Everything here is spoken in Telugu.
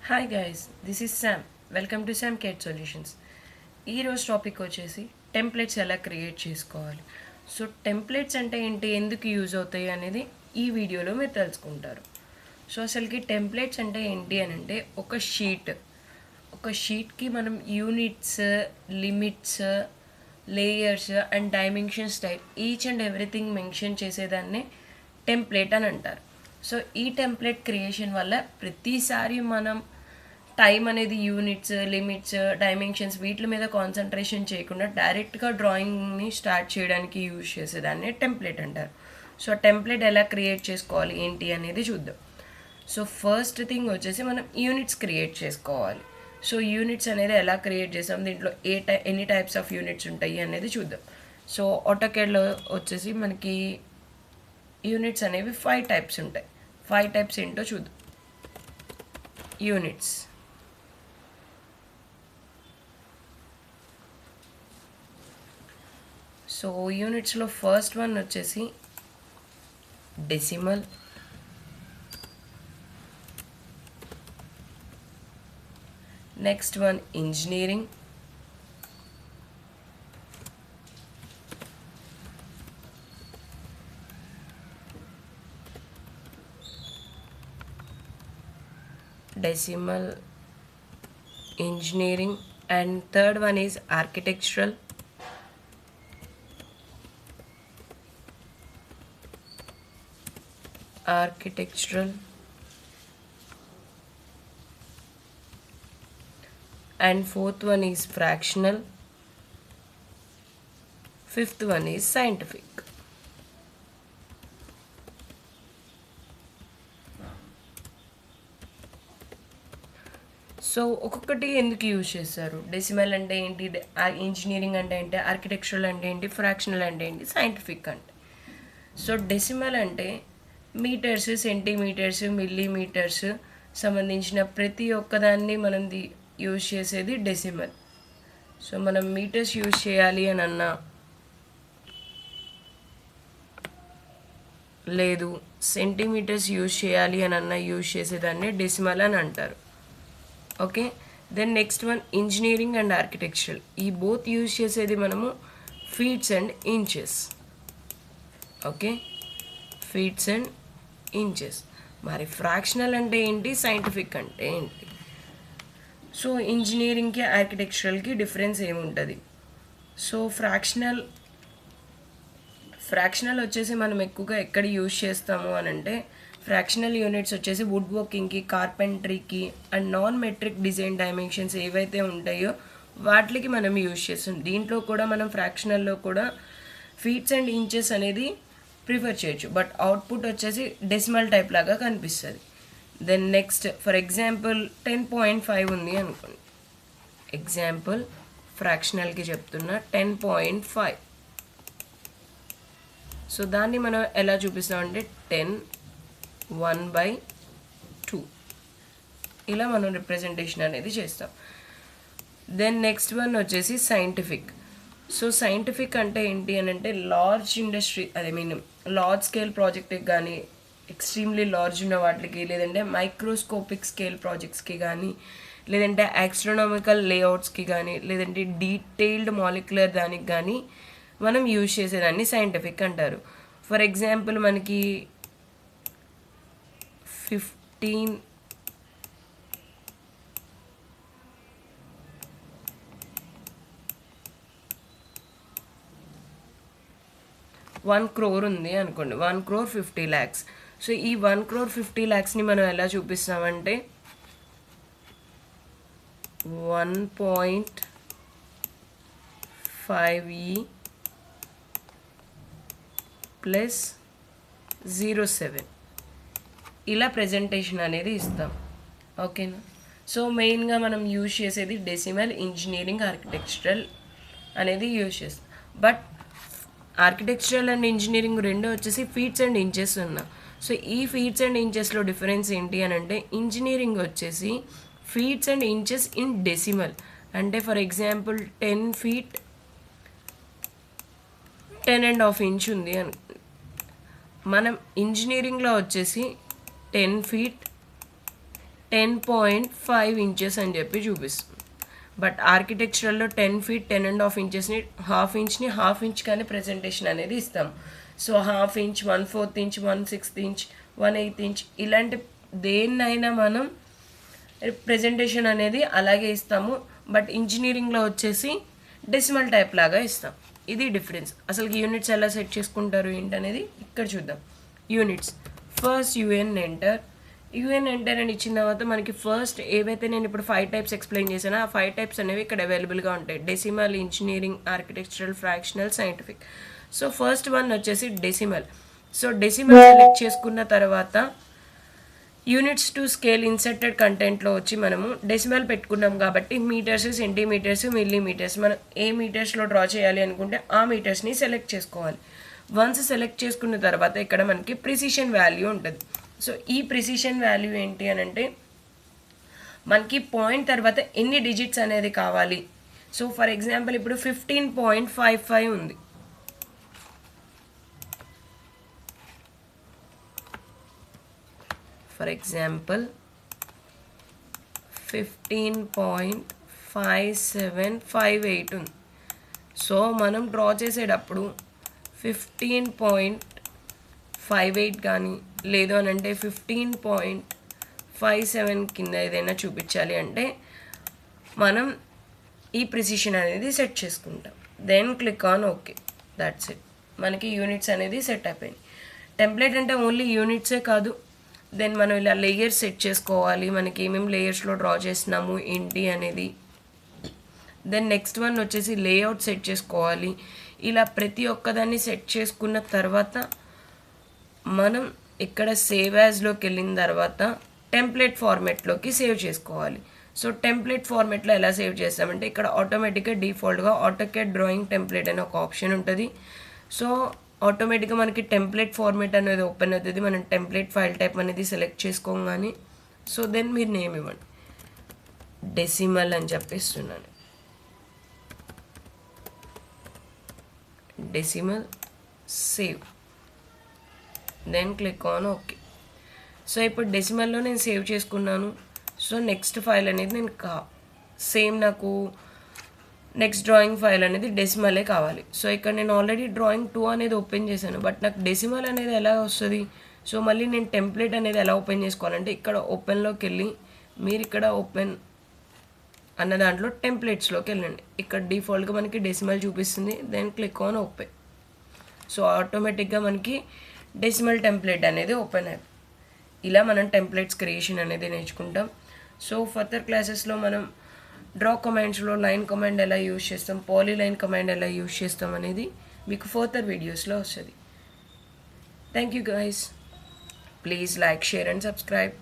Hi guys, this is Sam. Welcome to Sam Kate solutions. ఈరోజు టాపిక్ వచ్చేసి టెంప్లెట్స్ ఎలా క్రియేట్ చేసుకోవాలి. సో టెంప్లెట్స్ అంటే ఏంటి, ఎందుకు యూజ్ అవుతాయి అనేది ఈ వీడియోలో మీరు తెలుసుకుంటారు. సో అసలుకి టెంప్లెట్స్ అంటే ఏంటి అని అంటే ఒక షీట్కి మనం units, limits, layers and dimensions type each and everything mention చేసేదాన్నే టెంప్లెట్ అని అంటారు. సో ఈ టెంప్లెట్ క్రియేషన్ వల్ల ప్రతిసారి మనం టైం అనేది యూనిట్స్, లిమిట్స్, డైమెన్షన్స్ వీటి మీద కాన్సన్ట్రేషన్ చేయకుండా డైరెక్ట్గా డ్రాయింగ్ని స్టార్ట్ చేయడానికి యూజ్ చేసేదాన్ని టెంప్లెట్ అంటారు. సో టెంప్లెట్ ఎలా క్రియేట్ చేసుకోవాలి ఏంటి అనేది చూద్దాం. సో ఫస్ట్ థింగ్ వచ్చేసి మనం యూనిట్స్ క్రియేట్ చేసుకోవాలి. సో యూనిట్స్ అనేది ఎలా క్రియేట్ చేస్తాం, దీంట్లో ఎన్ని టైప్స్ ఆఫ్ యూనిట్స్ ఉంటాయి అనేది చూద్దాం. సో ఆటోకేడ్లో వచ్చేసి మనకి యూనిట్స్ అనేవి 5 టైప్స్ ఉంటాయి. 5 టైప్స్ ఏంటో చూద్దాం. యూనిట్స్, సో యూనిట్స్లో ఫస్ట్ వన్ వచ్చేసి decimal, next one engineering, decimal, engineering, and third one is architectural, and fourth one is fractional, fifth one is scientific. So ఒక్కొక్కటి ఎందుకు యూజ్ చేస్తారు, డెసిమల్ అంటే ఏంటి, ఇంజనీరింగ్ అంటే ఏంటి, ఆర్కిటెక్చరల్ అంటే ఏంటి, ఫ్రాక్షనల్ అంటే ఏంటి, సైంటిఫిక్ అంటే. సో డెసిమల్ అంటే మీటర్స్, సెంటీమీటర్స్, మిల్లీమీటర్స్ సంబంధించిన ప్రతి ఒక్కదాన్ని మనం యూజ్ చేసేది డెసిమల్. సో మనం మీటర్స్ యూజ్ చేయాలి అని అన్నా, లేదు సెంటీమీటర్స్ యూజ్ చేయాలి అని అన్నా యూజ్ చేసేదాన్ని డెసిమల్ అని అంటారు. Okay, then next one engineering and architectural. ఈ బోత్ యూజ్ చేసేది మనము feets and inches. Okay, feets and inches. మరి ఫ్రాక్షనల్ అంటే ఏంటి, సైంటిఫిక్ అంటే ఏంటి? సో ఇంజనీరింగ్కి ఆర్కిటెక్చరల్కి డిఫరెన్స్ ఏముంటుంది? సో ఫ్రాక్షనల్ వచ్చేసి మనం ఎక్కువగా ఎక్కడ యూజ్ చేస్తాము అని అంటే, ఫ్రాక్షనల్ యూనిట్స్ వచ్చేసి వుడ్ వర్కింగ్కి, కార్పెంటరీకి and non metric design dimensions ఏవైతే ఉంటాయో వాటికి మనం యూజ్ చేస్తాం. దీంట్లో కూడా మనం ఫ్రాక్షనల్లో కూడా ఫీట్స్ అండ్ ఇంచెస్ అనేది ప్రిఫర్ చేయొచ్చు, బట్ అవుట్పుట్ వచ్చేసి డెసిమల్ టైప్ లాగా కనిపిస్తుంది. దెన్ నెక్స్ట్ ఫర్ ఎగ్జాంపుల్ 10.5 ఉంది అనుకోండి. ఎగ్జాంపుల్ ఫ్రాక్షనల్కి చెప్తున్నా 10.5. సో దాన్ని మనం ఎలా చూపిస్తామంటే 10/1/2 ఇలా మనం రిప్రజెంటేషన్ అనేది చేస్తాం. దెన్ నెక్స్ట్ వన్ వచ్చేసి సైంటిఫిక్. సో సైంటిఫిక్ అంటే ఏంటి అని అంటే, లార్జ్ ఇండస్ట్రీ, లార్జ్ స్కేల్ ప్రాజెక్ట్కి కానీ, ఎక్స్ట్రీమ్లీ లార్జ్ ఉన్న వాటికి, లేదంటే మైక్రోస్కోపిక్ స్కేల్ ప్రాజెక్ట్స్కి కానీ, లేదంటే ఆస్ట్రోనామికల్ లేఅవుట్స్కి కానీ, లేదంటే డీటెయిల్డ్ మాలిక్యులర్ దానికి కానీ మనం యూజ్ చేసేదాన్ని సైంటిఫిక్ అంటారు. ఫర్ ఎగ్జాంపుల్ మనకి 1 crore ఉంది అనుకోండి, 1 crore 50 lakhs. సో ఈ 1 crore 50 lakhsని మనం ఎలా చూపిస్తామంటే 1.5e ప్లస్ 07 ఇలా ప్రెజెంటేషన్ అనేది ఇస్తాం. ఓకేనా? సో మెయిన్గా మనం యూజ్ చేసేది డెసిమల్, ఇంజనీరింగ్, ఆర్కిటెక్చరల్ అనేది యూజ్ చేస్తాం. బట్ ఆర్కిటెక్చరల్ అండ్ ఇంజనీరింగ్ రెండు వచ్చేసి ఫీట్స్ అండ్ ఇంచెస్ ఉన్నా. సో ఈ ఫీట్స్ అండ్ ఇంచెస్లో డిఫరెన్స్ ఏంటి అని అంటే, ఇంజనీరింగ్ వచ్చేసి feets and inches in decimal. అంటే ఫర్ ఎగ్జాంపుల్ 10 feet 10.5 inch ఉంది అని, మనం ఇంజనీరింగ్లో వచ్చేసి 10 feet 10.5 ఇంచెస్ అని చెప్పి చూపిస్తుంది. బట్ ఆర్కిటెక్చరల్లో 10 feet 10.5 ఇంచెస్ని హాఫ్ ఇంచ్ కానీ ప్రజెంటేషన్ అనేది ఇస్తాం. So half inch, 1/4 inch, 1/6 inch, 1/8 inch ఇలాంటి దేన్నైనా మనం ప్రెజెంటేషన్ అనేది అలాగే ఇస్తాము. బట్ ఇంజనీరింగ్లో వచ్చేసి డెసిమల్ టైప్ లాగా ఇస్తాం. ఇది డిఫరెన్స్. అసలు యూనిట్స్ ఎలా సెట్ చేసుకుంటారు ఏంటనేది ఇక్కడ చూద్దాం. యూనిట్స్ ఫస్ట్ యూఎన్ ఎంటర్ అని ఇచ్చిన తర్వాత మనకి ఫస్ట్ ఏవైతే నేను ఇప్పుడు 5 టైప్స్ ఎక్స్ప్లెయిన్ చేశానో ఆ 5 టైప్స్ అనేవి ఇక్కడ అవైలబుల్గా ఉంటాయి. Decimal, engineering, architectural, fractional, scientific. So first one వచ్చేసి డెసిమల్. సో డెసిమల్ సెలెక్ట్ చేసుకున్న తర్వాత యూనిట్స్ టు స్కేల్ ఇన్సర్టెడ్ కంటెంట్లో వచ్చి మనము డెసిమల్ పెట్టుకున్నాం కాబట్టి మీటర్స్, సెంటీమీటర్స్, మిల్లీమీటర్స్ మనం ఏ మీటర్స్లో డ్రా చేయాలి అనుకుంటే ఆ మీటర్స్ని సెలెక్ట్ చేసుకోవాలి. వన్స్ సెలెక్ట్ చేసుకున్న తర్వాత ఇక్కడ మనకి ప్రిసిషన్ వాల్యూ ఉంటుంది. సో ఈ ప్రిసిషన్ వాల్యూ ఏంటి అని అంటే మనకి పాయింట్ తర్వాత ఎన్ని డిజిట్స్ అనేది కావాలి. సో ఫర్ ఎగ్జాంపుల్ ఇప్పుడు 15.55 ఉంది. ఫర్ ఎగ్జాంపుల్ 15.5758 ఉంది. సో మనం డ్రా చేసేటప్పుడు 15.58 కానీ లేదు అని అంటే 15.57 కింద ఏదైనా చూపించాలి అంటే మనం ఈ ప్రిసిషన్ అనేది సెట్ చేసుకుంటాం. Then click on okay. That's it. మనకి యూనిట్స్ అనేది సెట్ అయిపోయింది. టెంప్లెట్ అంటే ఓన్లీ యూనిట్సే కాదు. దెన్ మనం ఇలా లేయర్స్ సెట్ చేసుకోవాలి. మనకి ఏమేమి లేయర్స్లో డ్రా చేస్తున్నాము ఏంటి అనేది. దెన్ నెక్స్ట్ వన్ వచ్చేసి లేఅవుట్ సెట్ చేసుకోవాలి. ఇలా ప్రతి ఒక్కదాన్ని సెట్ చేసుకున్న తర్వాత మనం ఇక్కడ సేవ్ యాజ్లోకి వెళ్ళిన తర్వాత టెంప్లెట్ ఫార్మెట్లోకి సేవ్ చేసుకోవాలి. సో టెంప్లెట్ ఫార్మెట్లో ఎలా సేవ్ చేస్తామంటే ఇక్కడ ఆటోమేటిక్గా డిఫాల్ట్గా ఆటోకేడ్ డ్రాయింగ్ టెంప్లెట్ అనే ఒక ఆప్షన్ ఉంటుంది. సో ఆటోమేటిక్గా మనకి టెంప్లెట్ ఫార్మేట్ అనేది ఓపెన్ అవుతుంది. మనం టెంప్లెట్ ఫైల్ టైప్ అనేది సెలెక్ట్ చేసుకోగానే సో దెన్ మీరు నేమ్ ఇవ్వండి. డెసిమల్ అని చెప్పిస్తున్నాను. Decimal save. Then click on okay. So ఇప్పుడు డెసిమల్లో నేను సేవ్ చేసుకున్నాను. సో నెక్స్ట్ ఫైల్ అనేది నేను సేమ్ నాకు నెక్స్ట్ డ్రాయింగ్ ఫైల్ అనేది డెసిమలే కావాలి. సో ఇక్కడ నేను ఆల్రెడీ డ్రాయింగ్ 2 అనేది ఓపెన్ చేశాను. బట్ నాకు డెసిమల్ అనేది ఎలా వస్తుంది. సో మళ్ళీ నేను టెంప్లెట్ అనేది ఎలా ఓపెన్ చేసుకోవాలంటే ఇక్కడ ఓపెన్లోకి వెళ్ళి మీరు ఇక్కడ ఓపెన్ అన్న దాంట్లో టెంప్లెట్స్లోకి వెళ్ళండి. ఇక్కడ డిఫాల్ట్గా మనకి డెసిమల్ చూపిస్తుంది. Then click on open. So ఆటోమేటిక్గా మనకి డెసిమల్ టెంప్లెట్ అనేది ఓపెన్ అయిపోయింది. ఇలా మనం టెంప్లెట్స్ క్రియేషన్ అనేది నేర్చుకుంటాం. సో ఫర్దర్ క్లాసెస్లో మనం డ్రా కమాండ్స్లో లైన్ కమాండ్ ఎలా యూజ్ చేస్తాం, పాలీలైన్ కమాండ్ ఎలా యూజ్ చేస్తాం అనేది మీకు ఫర్దర్ వీడియోస్లో వస్తుంది. Thank you guys. Please like, share and subscribe.